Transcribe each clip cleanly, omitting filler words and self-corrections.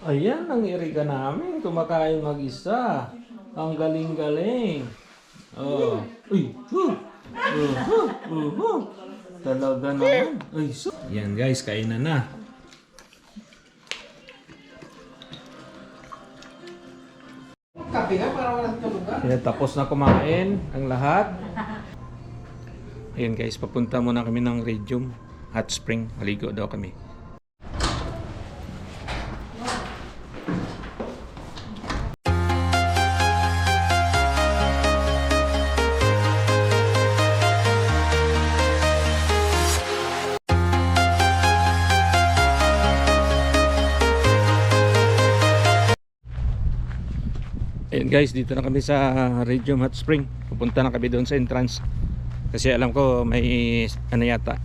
Ayan, ang Erika namin. Kumakain mag-isa. Ang galing-galing. Oh. Uy. Talaga naman. Ay, so. Yan guys, kainan na. Kape nga para walang tulugan. Kaya tapos na kumain ang lahat. Ayan guys, papunta muna kami ng Radium Hot Spring. Maligo daw kami. Ayan guys, dito na kami sa Radium Hot Spring. Pupunta na kami doon sa entrance. Kasi alam ko may ano yata,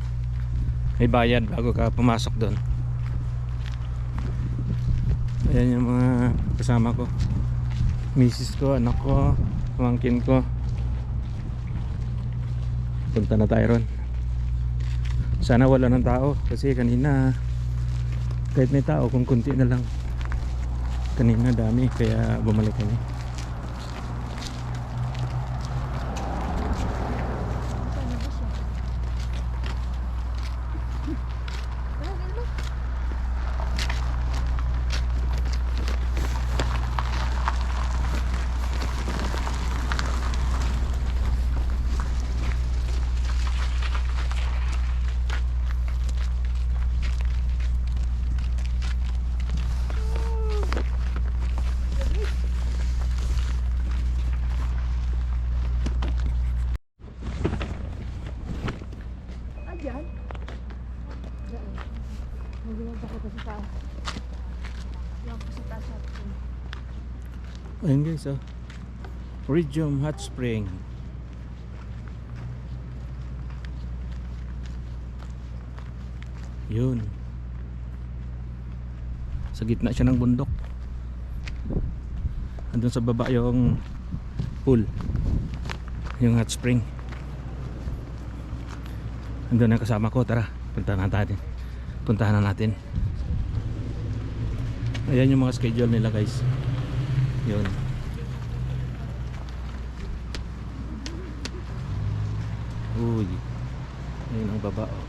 may bayad bago ka pumasok doon. Ayan yung mga kasama ko, misis ko, anak ko, pamangkin ko. Punta na tayo ron. Sana wala ng tao kasi kanina kahit may tao kung kunti na lang. Kanina dami kaya bumalik kami. Ayun guys, oh. Radium Hot Spring. Yun. Sa gitna siya ng bundok. Andun sa baba yung pool, yung hot spring. Andun ang kasama ko. Tara, puntahan na natin. Ayan yung mga schedule nila guys. Yun. Uy. Ayun ang baba, oh.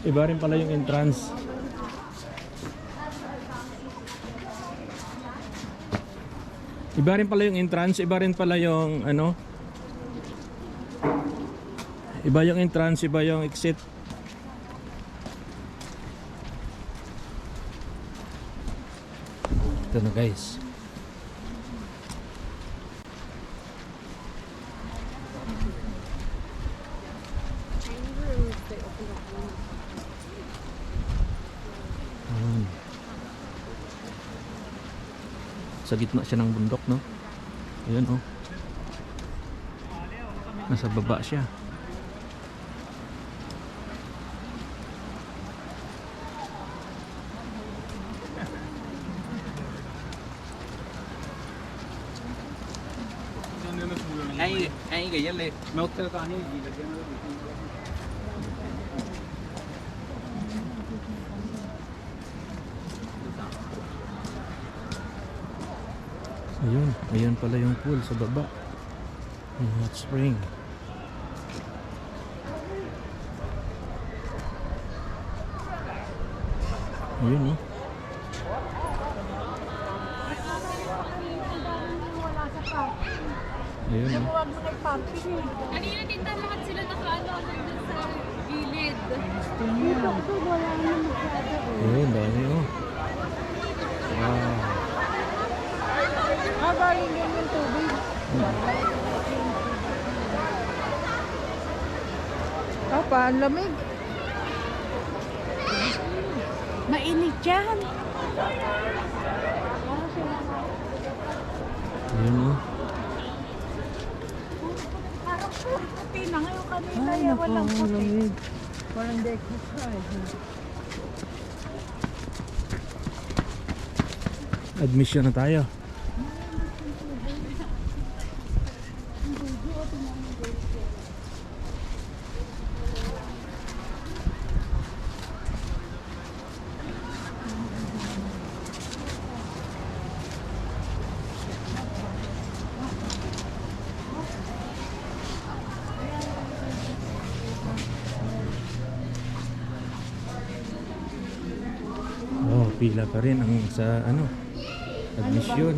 Iba rin pala yung entrance. Iba rin pala yung entrance, iba rin pala yung ano. Iba yung entrance, iba yung exit. Ito na guys. Sa gitna siya ng bundok, no? Ayan, oh. Nasa baba siya. Ay ganyan le. Milk ka kanin, ilagyan mo. Ayun, ayun pala yung pool sa baba. Yung hot spring. Ayun, oh. Ayun, oh. Kanina din lahat sila nakaano nandun sa gilid. Ayun, dami, oh. Papa, ang lamig. Mainit yan. Ayun o. Parang puti na ngayon kanina. Ay, walang puti. Walang exercise. Admission na tayo. Oh, pila pa rin ang sa ano, admission.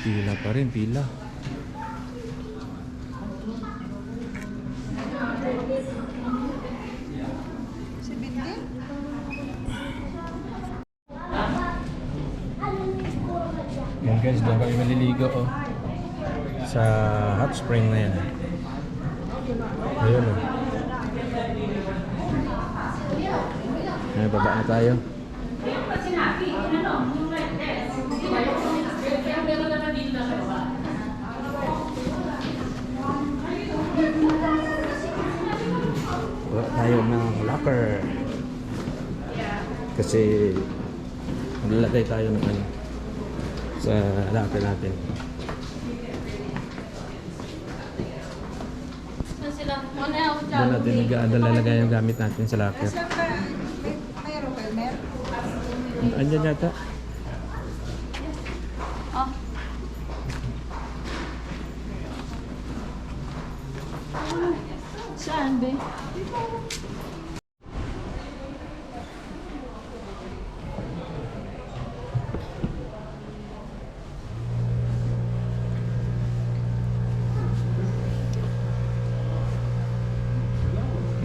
Pila pa rin, pila. Yan guys, doon kami maliligo oh. Sa hot spring na yan. Ayun oh. Ay, baba na tayo. Baba tayo ng locker. Kasi maglalagay tayo ng ano sa locker natin. Saan sila? Ano yung Doon natin nag-aalalagay yung gamit natin sa locker. Mayroon kayo, meron? Andyan yata. Oh. Saan, be?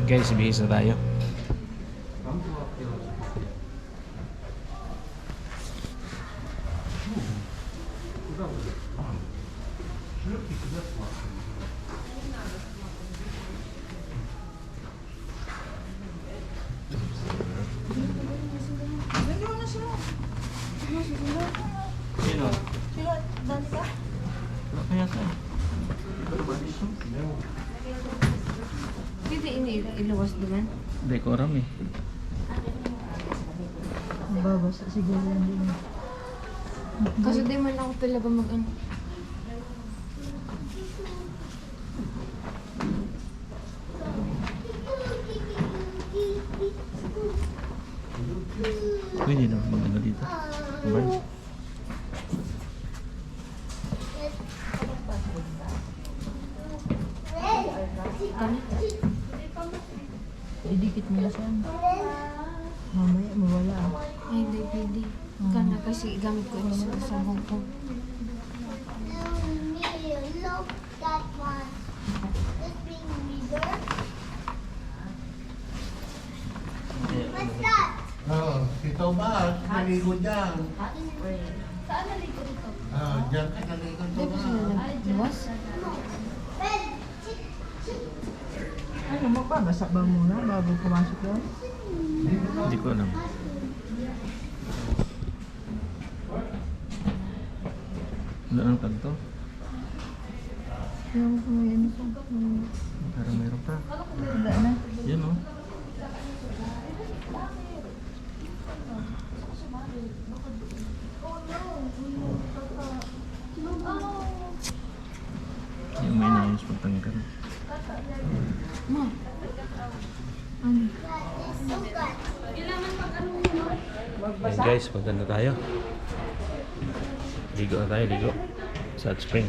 Guys, bihis na tayo. Sino? Sila, dali ka? Wala kaya ka? Hindi iniluwas naman. Decorum eh. Babasa siguro yan din. Kasi di man ako talaga mag-ano. Pwede na mag-ano dito. Diba? Idikit mo na saan. Mamaya mawala. Ay, hindi pwede. Kana kasi gamit ko ito sa sabong ko. Look, that one. This being bigger. What's that? Oh, si Tomas, naligo dyan. Saan naligo dito? Oh, dyan ka naligo, Di ba sila Tomas. nagluwas? Ben, Ano mo pa? Basa ba muna bago pumasok doon? Hindi ko alam. Wala ang tag to. Yung kumain ko. Parang mayroon pa. Wala na. Yan oh. Yung may naayos pagtanggal. Ma, Ayan guys, maganda tayo. Ligo na tayo, ligo. Sa hot spring.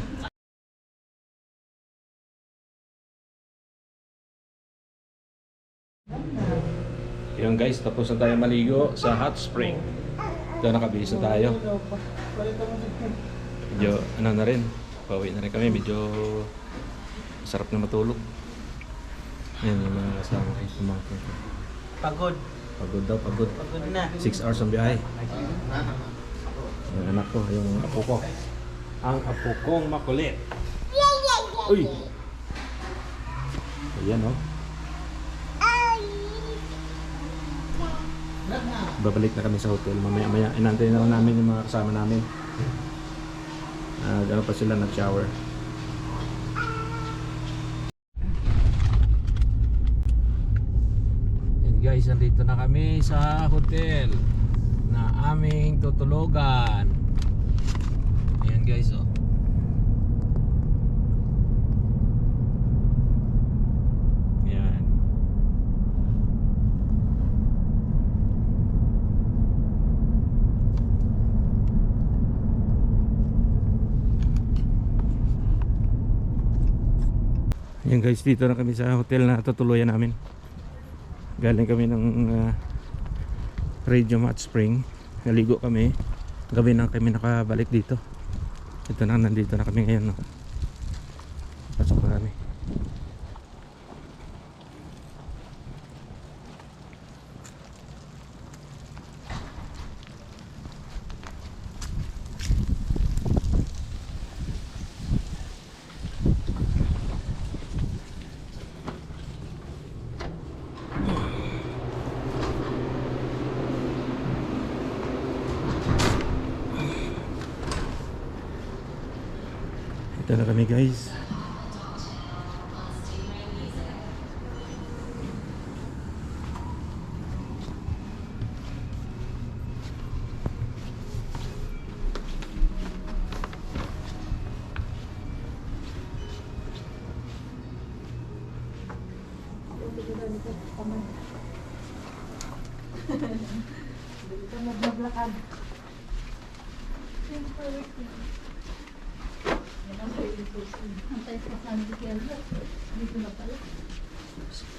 Yun guys, tapos na tayo maligo sa hot spring. Doon nakabihis na tayo. Medyo ano na rin, pauwi na rin kami. Medyo sarap na matulog. Yan yung mga kasama ko. Pumangkin ko. Pagod. Pagod daw, pagod. Pagod na. 6 hours ang biyahe. Yung anak ko, yung apo ko. Ang apo kong makulit. Uy! Ayan oh. Babalik na kami sa hotel. Mamaya-maya. Inantay na lang namin yung mga kasama namin. Gano'n pa sila nag-shower. And guys, nandito na kami sa hotel na aming tutulugan. Ayan guys oh. Ayan. Ayan guys, dito na kami sa hotel na tutuluyan namin. Galing kami ng Radio Hot Spring. Naligo kami. Gabi na kami nakabalik dito. Ito na, nandito na kami ngayon no? Pasok na kami. Ito na kami guys. Dito maglablakad. Antay sa San Miguel. Dito na pala.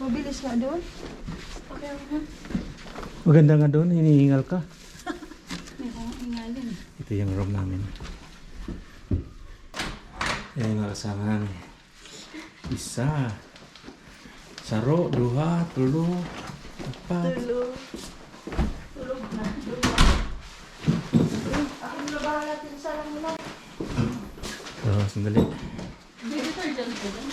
Mabilis nga doon. Okay na. Maganda nga doon, hinihingal ka. May kong ingalin. Ito yung room namin. Yan yung mga kasama namin. Isa. Saro, duha, tulo, apat. Tulog. Tulog na. Tulog. Ako na bahala din sa lang mo. Oh, sandali. Baby detergent ko din.